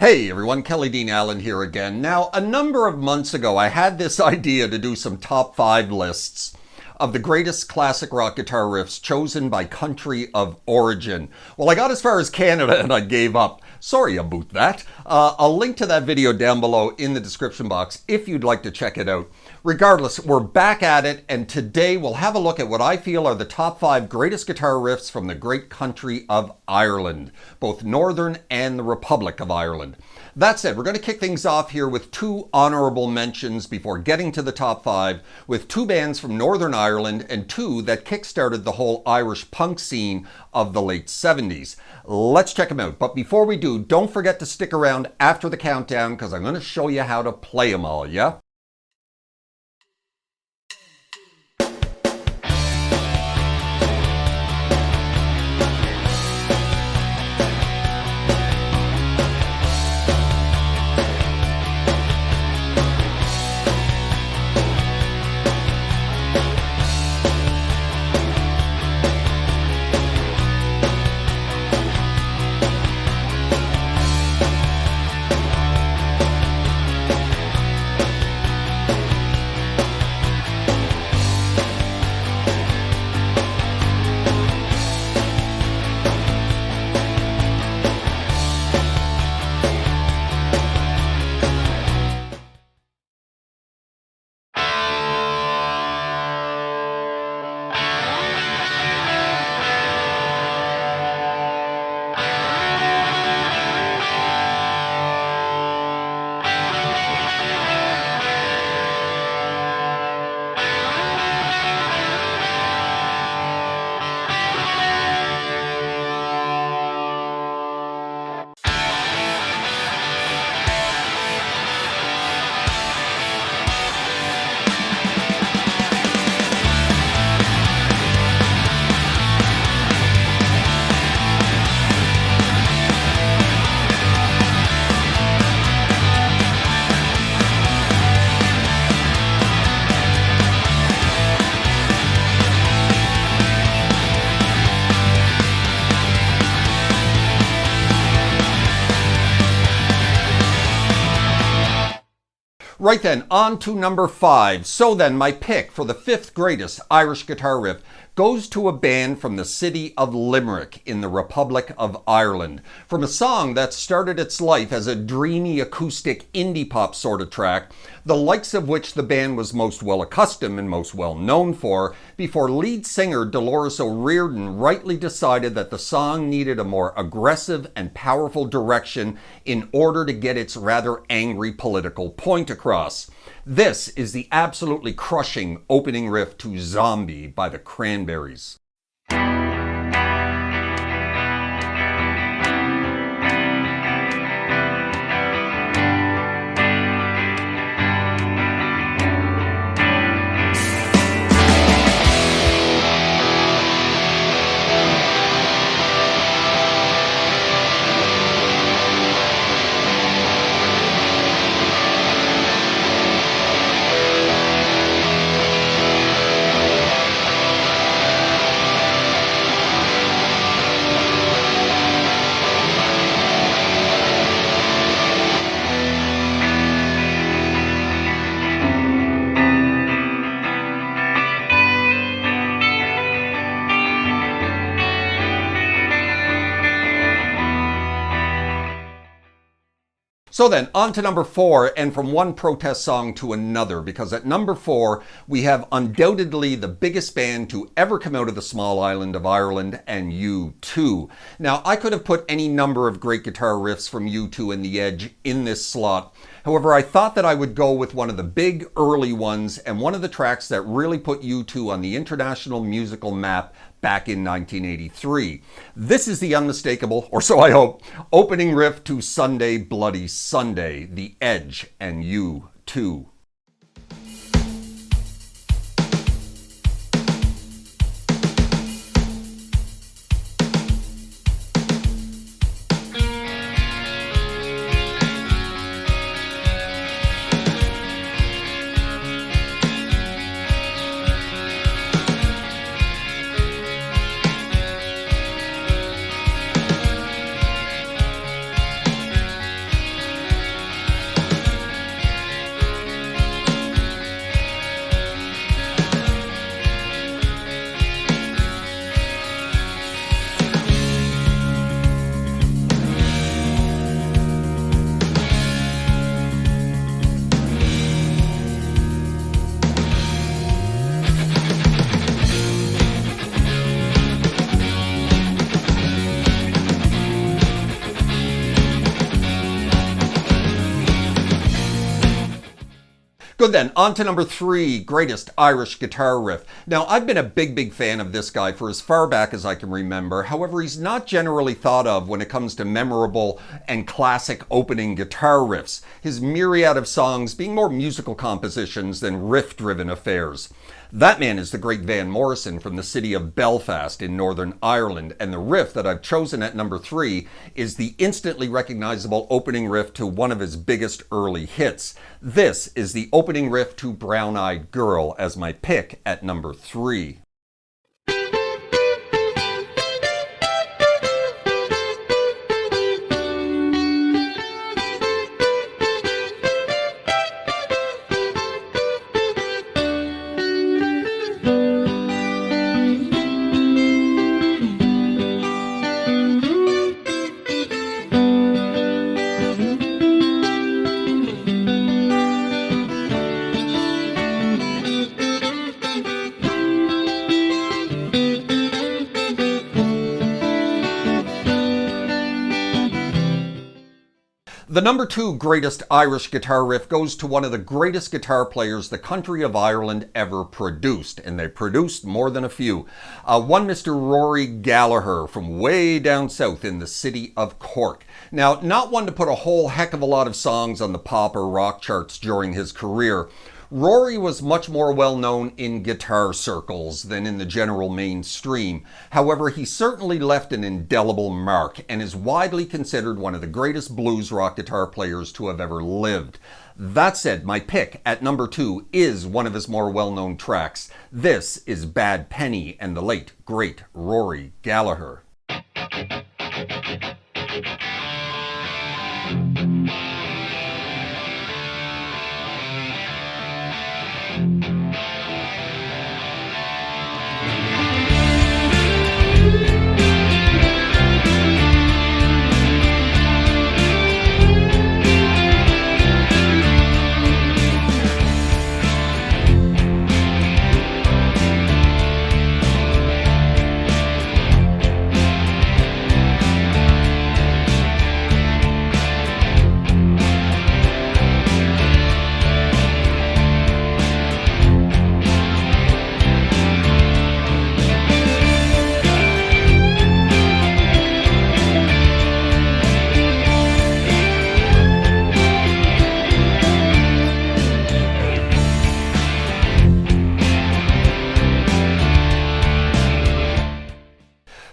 Hey everyone, Kelly Dean Allen here again. Now, a number of months ago, I had this idea to do some top 5 lists of the greatest classic rock guitar riffs chosen by country of origin. Well, I got as far as Canada and I gave up. Sorry about that. I'll link to that video down below in the description box if you'd like to check it out. Regardless, we're back at it, and today we'll have a look at what I feel are the top 5 greatest guitar riffs from the great country of Ireland, both Northern and the Republic of Ireland. That said, we're going to kick things off here with 2 honorable mentions before getting to the top 5, with 2 bands from Northern Ireland and 2 that kickstarted the whole Irish punk scene of the late 70s. Let's check them out. But before we do, don't forget to stick around after the countdown because I'm going to show you how to play them all, yeah? Right then, on to number 5. So then, my pick for the 5th greatest Irish guitar riff goes to a band from the city of Limerick in the Republic of Ireland. From a song that started its life as a dreamy acoustic indie pop sort of track, the likes of which the band was most well accustomed and most well known for, before lead singer Dolores O'Riordan rightly decided that the song needed a more aggressive and powerful direction in order to get its rather angry political point across. This is the absolutely crushing opening riff to Zombie by the Cranberries. So then, on to number 4, and from one protest song to another, because at number 4, we have undoubtedly the biggest band to ever come out of the small island of Ireland, and U2. Now, I could have put any number of great guitar riffs from U2 and The Edge in this slot. However, I thought that I would go with one of the big early ones, and one of the tracks that really put U2 on the international musical map back in 1983. This is the unmistakable, or so I hope, opening riff to Sunday Bloody Sunday, The Edge and U2. Good then, on to number 3, greatest Irish guitar riff. Now, I've been a big fan of this guy for as far back as I can remember. However, he's not generally thought of when it comes to memorable and classic opening guitar riffs, his myriad of songs being more musical compositions than riff-driven affairs. That man is the great Van Morrison from the city of Belfast in Northern Ireland, and the riff that I've chosen at number 3 is the instantly recognizable opening riff to one of his biggest early hits. This is the opening riff to Brown Eyed Girl as my pick at number 3. The number 2 greatest Irish guitar riff goes to one of the greatest guitar players the country of Ireland ever produced, and they produced more than a few. One Mr. Rory Gallagher from way down south in the city of Cork. Now, not one to put a whole heck of a lot of songs on the pop or rock charts during his career. Rory was much more well known in guitar circles than in the general mainstream. However, he certainly left an indelible mark and is widely considered one of the greatest blues rock guitar players to have ever lived. That said, my pick at number 2 is one of his more well-known tracks. This is Bad Penny and the late, great Rory Gallagher.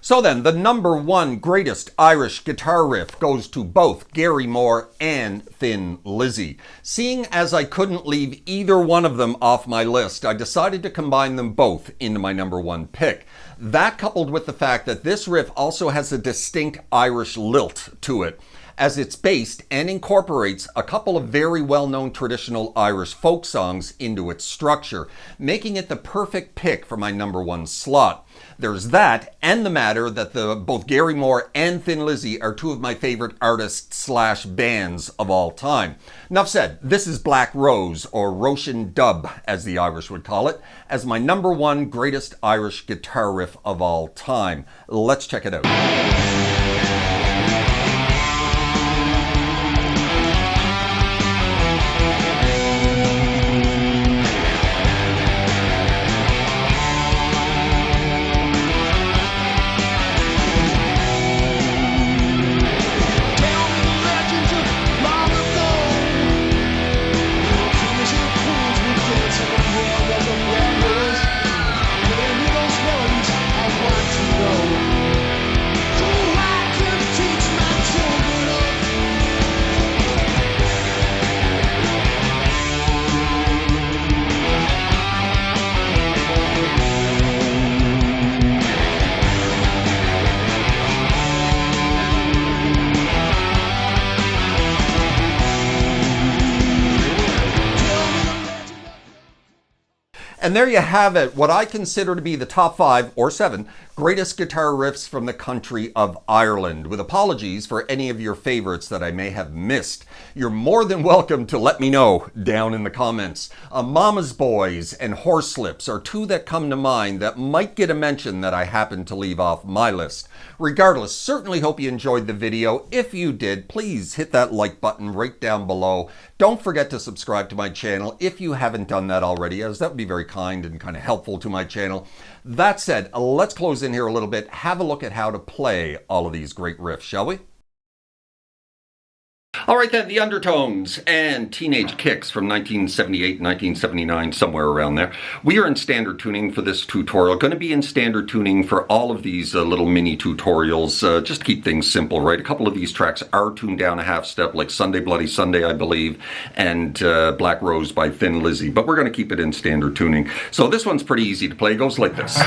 So then, the number 1 greatest Irish guitar riff goes to both Gary Moore and Thin Lizzy. Seeing as I couldn't leave either one of them off my list, I decided to combine them both into my number 1 pick. That, coupled with the fact that this riff also has a distinct Irish lilt to it, as it's based and incorporates a couple of very well-known traditional Irish folk songs into its structure, making it the perfect pick for my number 1 slot. There's that, and the matter that both Gary Moore and Thin Lizzy are 2 of my favorite artists / bands of all time. Enough said, this is Black Rose, or Roshan Dub, as the Irish would call it, as my number 1 greatest Irish guitar riff of all time. Let's check it out. And there you have it, what I consider to be the top 5 or 7 Greatest guitar riffs from the country of Ireland, with apologies for any of your favorites that I may have missed. You're more than welcome to let me know down in the comments. Mama's Boys and Horselips are two that come to mind that might get a mention that I happen to leave off my list. Regardless, certainly hope you enjoyed the video. If you did, please hit that like button right down below. Don't forget to subscribe to my channel if you haven't done that already, as that would be very kind and kind of helpful to my channel. That said, let's close in here a little bit, have a look at how to play all of these great riffs, shall we? All right then, the Undertones and Teenage Kicks from 1978, 1979, somewhere around there. We are in standard tuning for this tutorial. Going to be in standard tuning for all of these little mini tutorials, just to keep things simple, right? A couple of these tracks are tuned down a half step, like Sunday Bloody Sunday, I believe, and Black Rose by Thin Lizzy, but we're going to keep it in standard tuning. So this one's pretty easy to play. It goes like this.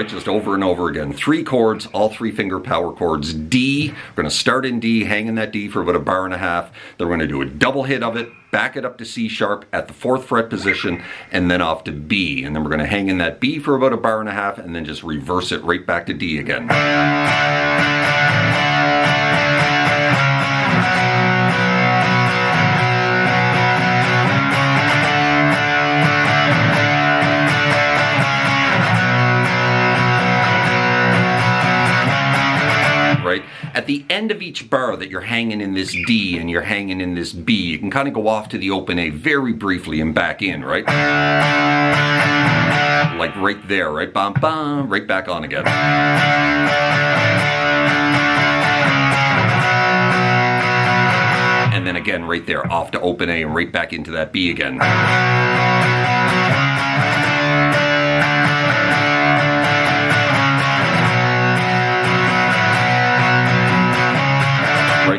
Just over and over again. 3 chords, all 3-finger power chords. D, we're going to start in D, hang in that D for about a bar and a half. Then we're going to do a double hit of it, back it up to C sharp at the 4th fret position, and then off to B. And then we're going to hang in that B for about a bar and a half, and then just reverse it right back to D again. At the end of each bar that you're hanging in this D and you're hanging in this B, you can kind of go off to the open A very briefly and back in, right? Like right there, right? Bum, bum, right back on again. And then again, right there, off to open A and right back into that B again.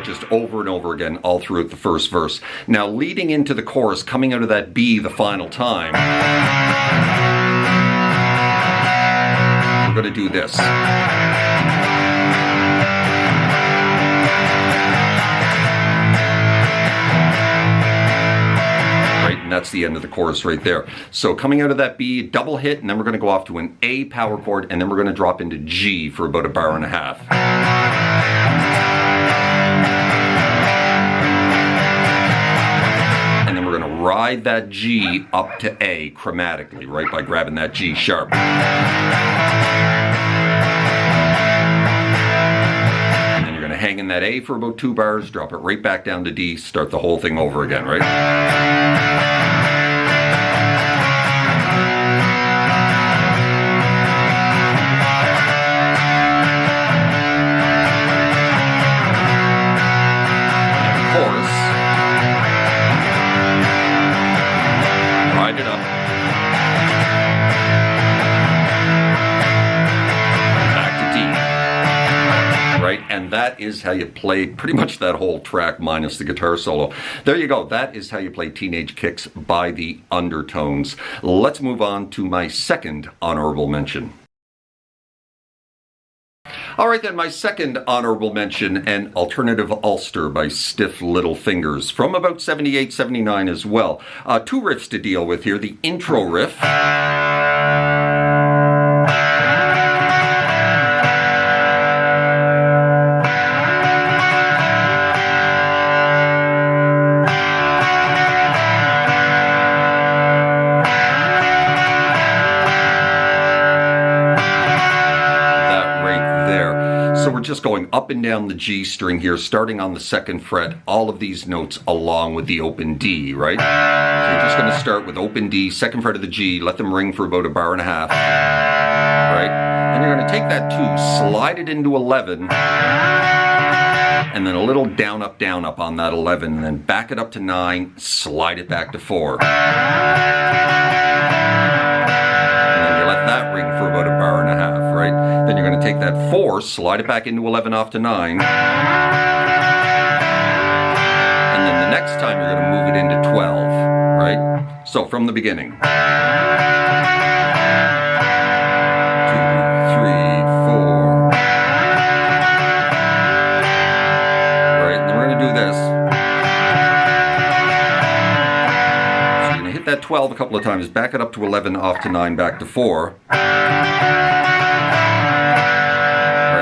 Just over and over again all throughout the first verse. Now leading into the chorus, coming out of that B the final time, we're going to do this. Right, and that's the end of the chorus right there. So coming out of that B, double hit, and then we're going to go off to an A power chord, and then we're going to drop into G for about a bar and a half. Ride that G up to A chromatically, right, by grabbing that G sharp. And then you're going to hang in that A for about 2 bars, drop it right back down to D, start the whole thing over again, right? And that is how you play pretty much that whole track minus the guitar solo. There you go. That is how you play Teenage Kicks by the Undertones. Let's move on to my second honorable mention. All right then, my second honorable mention, an alternative Ulster by Stiff Little Fingers from about 78, 79 as well. 2 riffs to deal with here. The intro riff. Just going up and down the G string here, starting on the 2nd fret, all of these notes along with the open D, right? So you're just going to start with open D, 2nd fret of the G, let them ring for about a bar and a half, right? Then you're going to take that 2, slide it into 11, and then a little down up on that 11, and then back it up to 9, slide it back to 4. And then you let that ring for about a bar and a half, right? Then you're going to take that 4, slide it back into 11 off to 9. And then the next time you're going to move it into 12, right? So from the beginning. 2, 3, 4. hit that 12 a couple of times, back it up to 11, off to 9, back to 4. Right?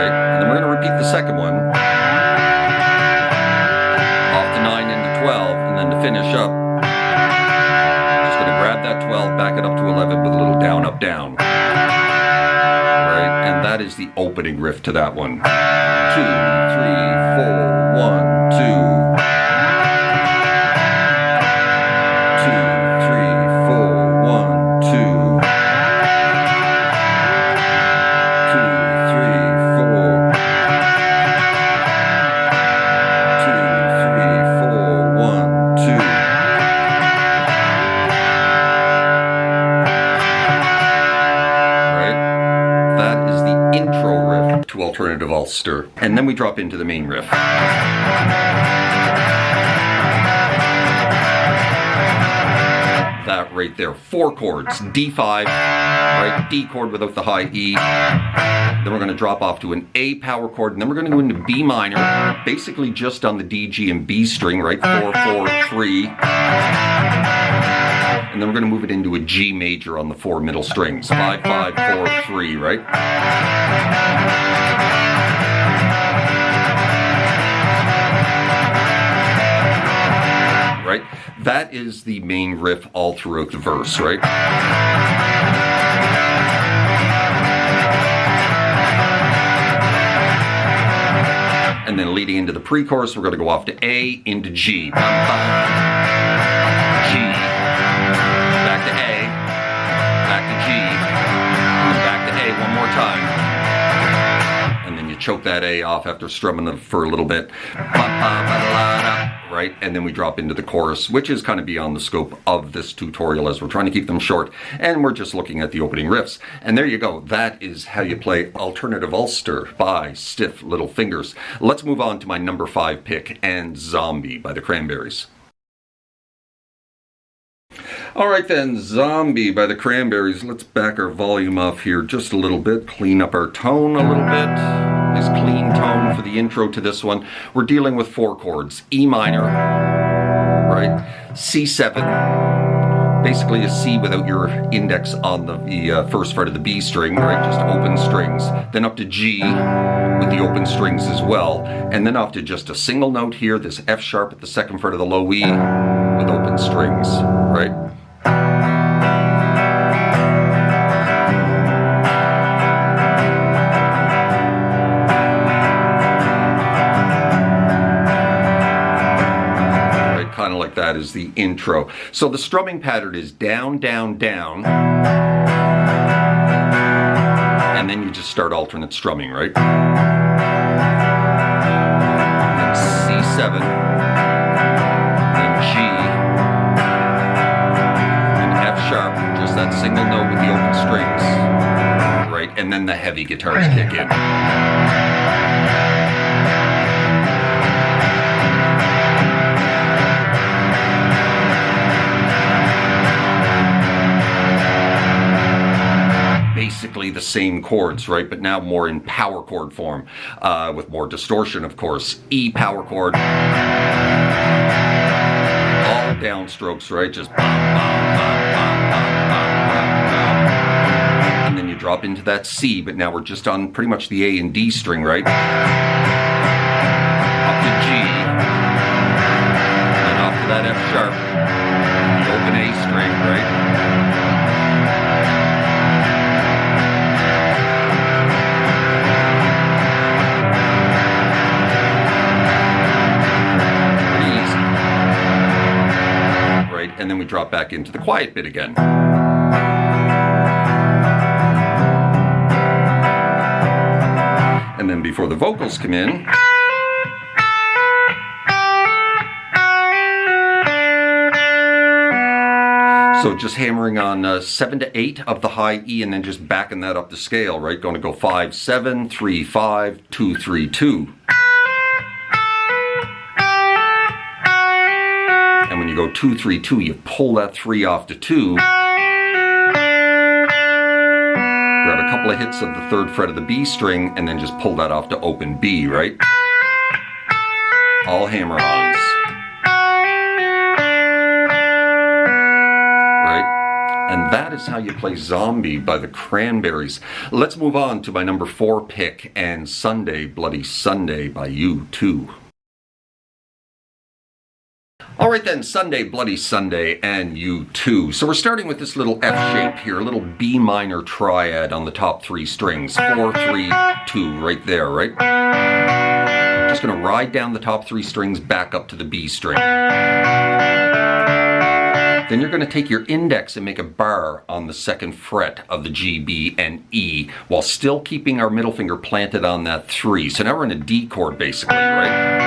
And then we're going to repeat the second one. Off to 9 into 12, and then to finish up, just going to grab that 12, back it up to 11 with a little down, up, down. Right? And that is the opening riff to that one. 2, 3, 4, 1, 2. 2 alternative Ulster, and then we drop into the main riff. That right there, 4 chords, D5, right, D chord without the high E. Then we're going to drop off to an A power chord, and then we're going to go into B minor, basically just on the D, G, and B string, right, 4, 4, 3. And then we're going to move it into a G major on the 4 middle strings, 5, 5, 4, 3, right? Right? That is the main riff all throughout the verse, right? And then leading into the pre-chorus, we're going to go off to A, into G. Bum, bum. G. Back to A. Back to G. And then back to A one more time. And then you choke that A off after strumming it for a little bit. Right? And then we drop into the chorus, which is kind of beyond the scope of this tutorial as we're trying to keep them short. And we're just looking at the opening riffs. And there you go. That is how you play Alternative Ulster by Stiff Little Fingers. Let's move on to my number 5 pick, and Zombie by the Cranberries. Alright then, Zombie by the Cranberries. Let's back our volume off here just a little bit, clean up our tone a little bit. Nice clean tone for the intro to this one. We're dealing with 4 chords. E minor, right? C7, basically a C without your index on the first fret of the B string, right? Just open strings. Then up to G with the open strings as well. And then off to just a single note here, this F sharp at the second fret of the low E with open strings, right? Kind of like that is the intro. So the strumming pattern is down, down, down. And then you just start alternate strumming, right? Then C7. Then G. Then F sharp, just that single note with the open strings. Right? And then the heavy guitars kick in. Basically the same chords, right? But now more in power chord form, with more distortion, of course. E power chord. All downstrokes, right? Just bum, bum, bum, bum, bum, bum, bum. And then you drop into that C, but now we're just on pretty much the A and D string, right? Up to G. And then off to that F sharp. The open A string, right? And then we drop back into the quiet bit again. And then before the vocals come in, so just hammering on 7 to 8 of the high E and then just backing that up the scale, right? Going to go 5, 7, 3, 5, 2, 3, 2. And when you go 2, 3, 2, you pull that 3 off to 2. Grab a couple of hits of the 3rd fret of the B string and then just pull that off to open B, right? All hammer-ons. is how you play Zombie by the Cranberries. Let's move on to my number 4 pick and Sunday, Bloody Sunday by U2. Alright then, Sunday, Bloody Sunday, and U2. So we're starting with this little F shape here, a little B minor triad on the top 3 strings. 4, 3, 2, right there, right? Just going to ride down the top 3 strings back up to the B string. Then you're going to take your index and make a bar on the 2nd fret of the G, B, and E, while still keeping our middle finger planted on that 3. So now we're in a D chord basically, right?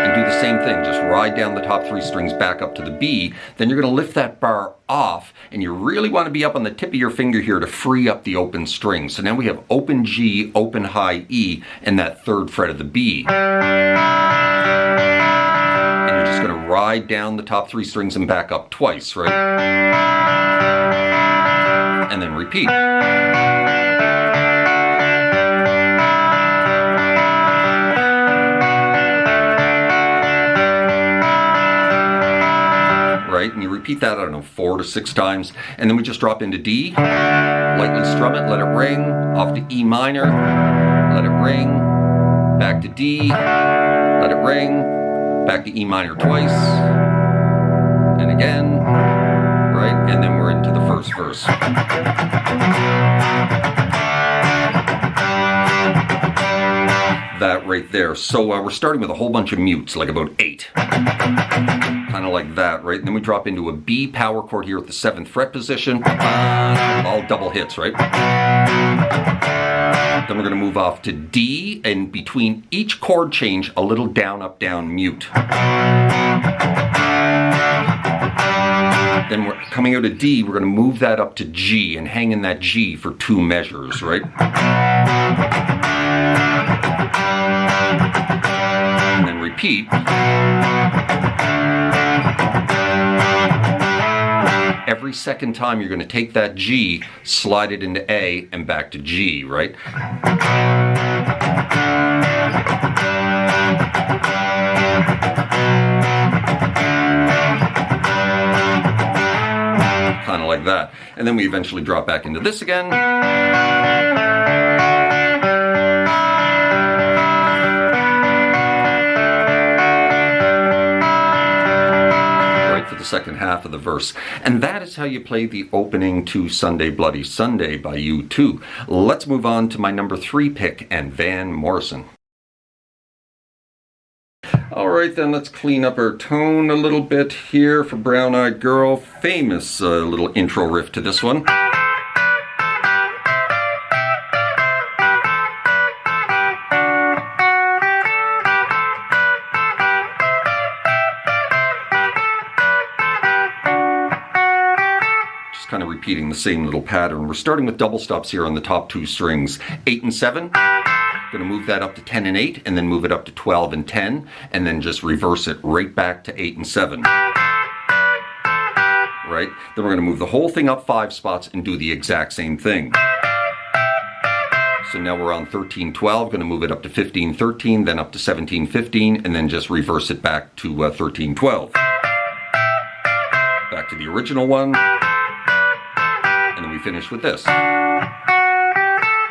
And do the same thing, just ride down the top 3 strings back up to the B. Then you're going to lift that bar off, and you really want to be up on the tip of your finger here to free up the open string. So now we have open G, open high E, and that 3rd fret of the B. And you're just going to ride down the top 3 strings and back up twice, right? And then repeat. Right? And you repeat that, I don't know, 4 to 6 times, and then we just drop into D, lightly strum it, let it ring, off to E minor, let it ring, back to D, let it ring, back to E minor twice, and again, right? And then we're into the first verse. That right there. So we're starting with a whole bunch of mutes, like about 8. Kind of like that, right? And then we drop into a B power chord here at the 7th fret position. All double hits, right? Then we're going to move off to D, and between each chord change, a little down, up, down mute. Then we're coming out of D, we're going to move that up to G and hang in that G for 2 measures, right? And then repeat. Every second time you're going to take that G, slide it into A, and back to G, right? Kind of like that. And then we eventually drop back into this again. For the second half of the verse. And that is how you play the opening to Sunday, Bloody Sunday by U2. Let's move on to my number 3 pick and Van Morrison. Alright then, let's clean up our tone a little bit here for Brown Eyed Girl. Famous little intro riff to this one. Kind of repeating the same little pattern. We're starting with double stops here on the top 2 strings. 8 and 7. Going to move that up to 10 and 8, and then move it up to 12 and 10, and then just reverse it right back to 8 and 7. Right? Then we're going to move the whole thing up 5 spots and do the exact same thing. So now we're on 13, 12, going to move it up to 15, 13, then up to 17, 15, and then just reverse it back to 13, 12. Back to the original one. And then we finish with this.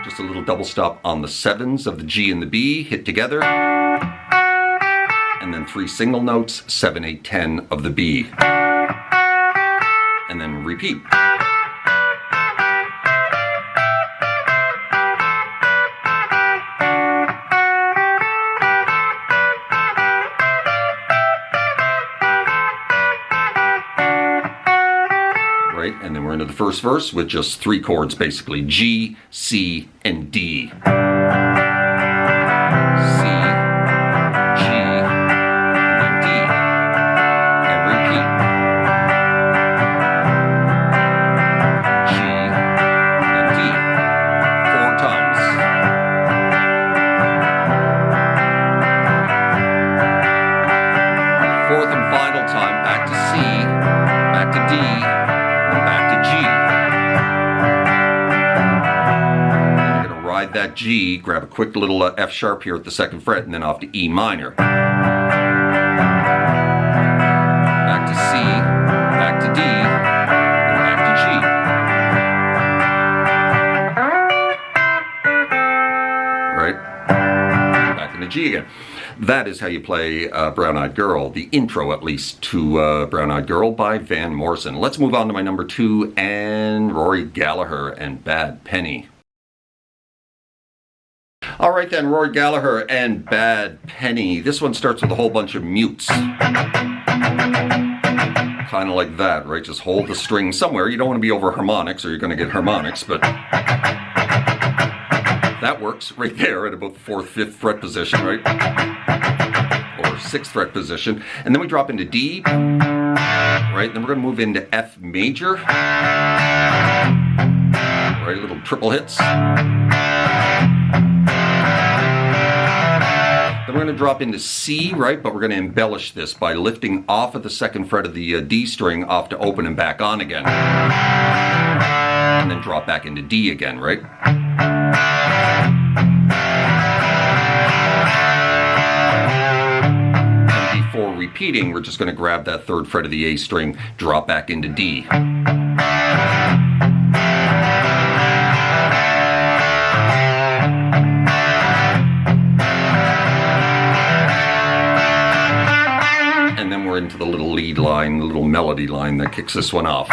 Just a little double stop on the 7s of the G and the B, hit together. And then 3 single notes, 7, 8, 10 of the B. And then repeat. And then we're into the first verse with just 3 chords basically, G, C, and D. C, G, and then D. And repeat. G, and D. 4 times. Fourth and final time, back to C, back to D, back to G. And you're going to ride that G, grab a quick little F sharp here at the 2nd fret, and then off to E minor. Back to C, back to D, and G again. That is how you play Brown Eyed Girl, the intro at least to Brown Eyed Girl by Van Morrison. Let's move on to my number 2 and Rory Gallagher and Bad Penny. All right then, Rory Gallagher and Bad Penny. This one starts with a whole bunch of mutes. Kind of like that, right? Just hold the string somewhere. You don't want to be over harmonics or you're going to get harmonics, but that works right there at about the 4th, 5th fret position, right? Or 6th fret position. And then we drop into D, right? Then we're going to move into F major, right? Little triple hits. Then we're going to drop into C, right? But we're going to embellish this by lifting off of the 2nd fret of the D string off to open and back on again. And then drop back into D again, right? And before repeating, we're just going to grab that 3rd fret of the A string, drop back into D. Into the little lead line, the little melody line that kicks this one off.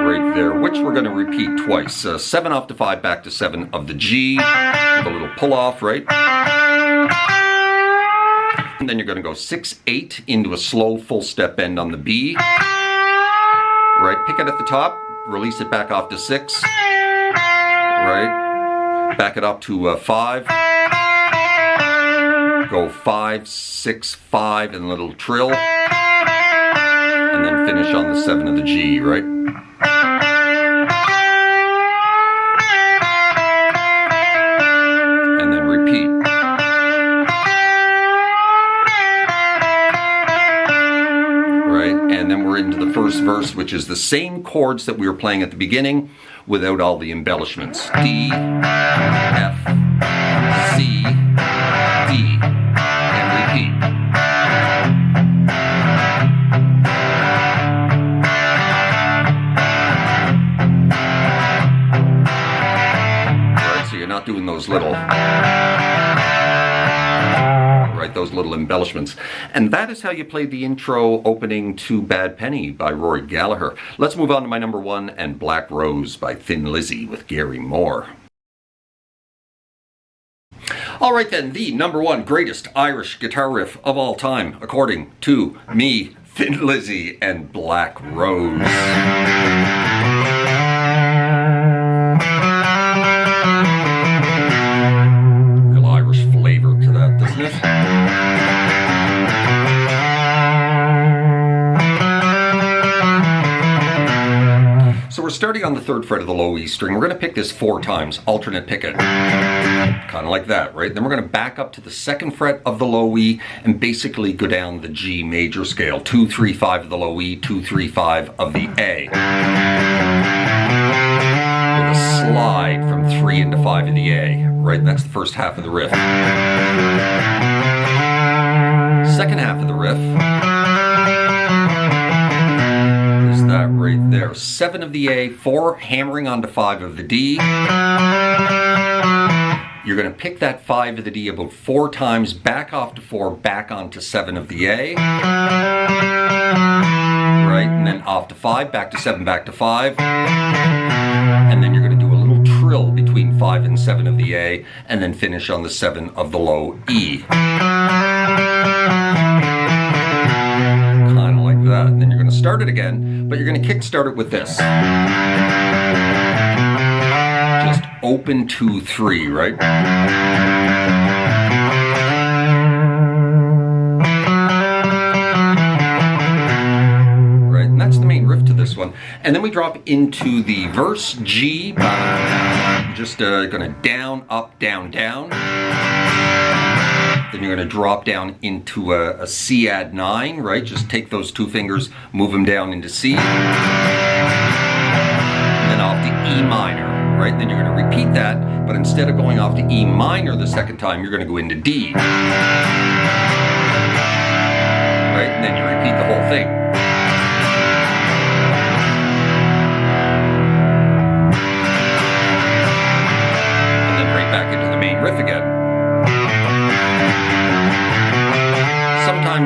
Right there, which we're going to repeat twice. 7 off to 5, back to 7 of the G, with a little pull off, right? And then you're going to go 6, 8 into a slow full step bend on the B. Right, pick it at the top, release it back off to 6. Right, back it up to 5. Go 5, 6, 5, and a little trill, and then finish on the 7 of the G, right? And then repeat. Right? And then we're into the first verse, which is the same chords that we were playing at the beginning without all the embellishments. D, F, C, D. Not doing those little, right, those little embellishments. And that is how you play the intro opening to Bad Penny by Rory Gallagher. Let's move on to my number 1 and Black Rose by Thin Lizzy with Gary Moore. All right then, the number 1 greatest Irish guitar riff of all time, according to me, Thin Lizzy and Black Rose. So we're starting on the 3rd fret of the low E string. We're going to pick this 4 times, alternate pick it. Kind of like that, right? Then we're going to back up to the 2nd fret of the low E and basically go down the G major scale. 2, 3, 5 of the low E, 2, 3, 5 of the A. With a slide from 3 into 5 of the A, right? And that's the first half of the riff. Second half of the riff is that right there. 7 of the A, 4 hammering onto 5 of the D. You're going to pick that 5 of the D about 4 times, back off to 4, back onto 7 of the A. Right, and then off to 5, back to 7, back to 5. And then you're going to do a little trill between 5 and 7 of the A, and then finish on the 7 of the low E. Kind of like that. And then you're going to start it again, but you're going to kick start it with this. Just open 2, 3, right? Right, and that's the main riff to this one. And then we drop into the verse G, just going to down, up, down, down. Then you're going to drop down into a C add 9, right? Just take those 2 fingers, move them down into C. And then off to E minor, right? Then you're going to repeat that, but instead of going off to E minor the second time, you're going to go into D. Right? And then you repeat the whole thing.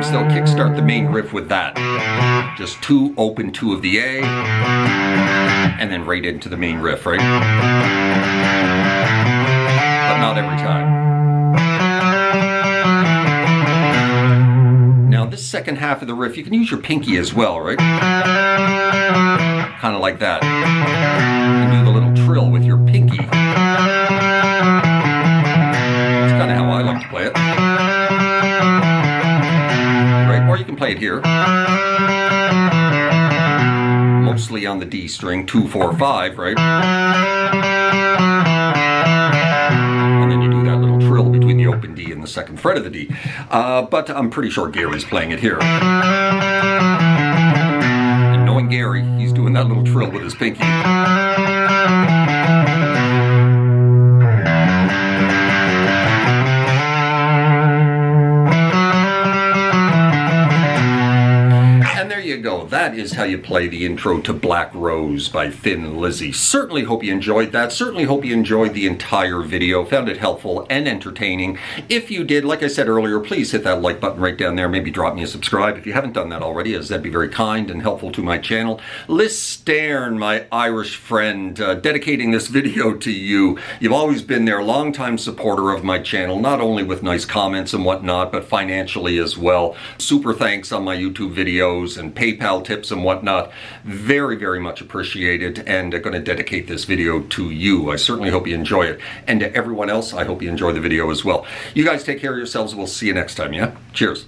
strings, they'll kickstart the main riff with that. Just 2, open 2 of the A, and then right into the main riff, right? But not every time. Now this second half of the riff, you can use your pinky as well, right? Kind of like that. You can do the little trill with your pinky. That's kind of how I like to play it. Right, or you can play it here. Mostly on the D string, 2, 4, 5, right? And then you do that little trill between the open D and the second fret of the D. But I'm pretty sure Gary's playing it here. And knowing Gary, he's doing that little trill with his pinky. Go. That is how you play the intro to Black Rose by Thin Lizzy. Certainly hope you enjoyed that. Certainly hope you enjoyed the entire video. Found it helpful and entertaining. If you did, like I said earlier, please hit that like button right down there. Maybe drop me a subscribe if you haven't done that already, as that'd be very kind and helpful to my channel. Listairgin, my Irish friend, dedicating this video to you. You've always been there, longtime supporter of my channel, not only with nice comments and whatnot, but financially as well. Super thanks on my YouTube videos and PayPal tips and whatnot. Very, very much appreciated, and I'm going to dedicate this video to you. I certainly hope you enjoy it. And to everyone else, I hope you enjoy the video as well. You guys take care of yourselves. We'll see you next time, yeah? Cheers.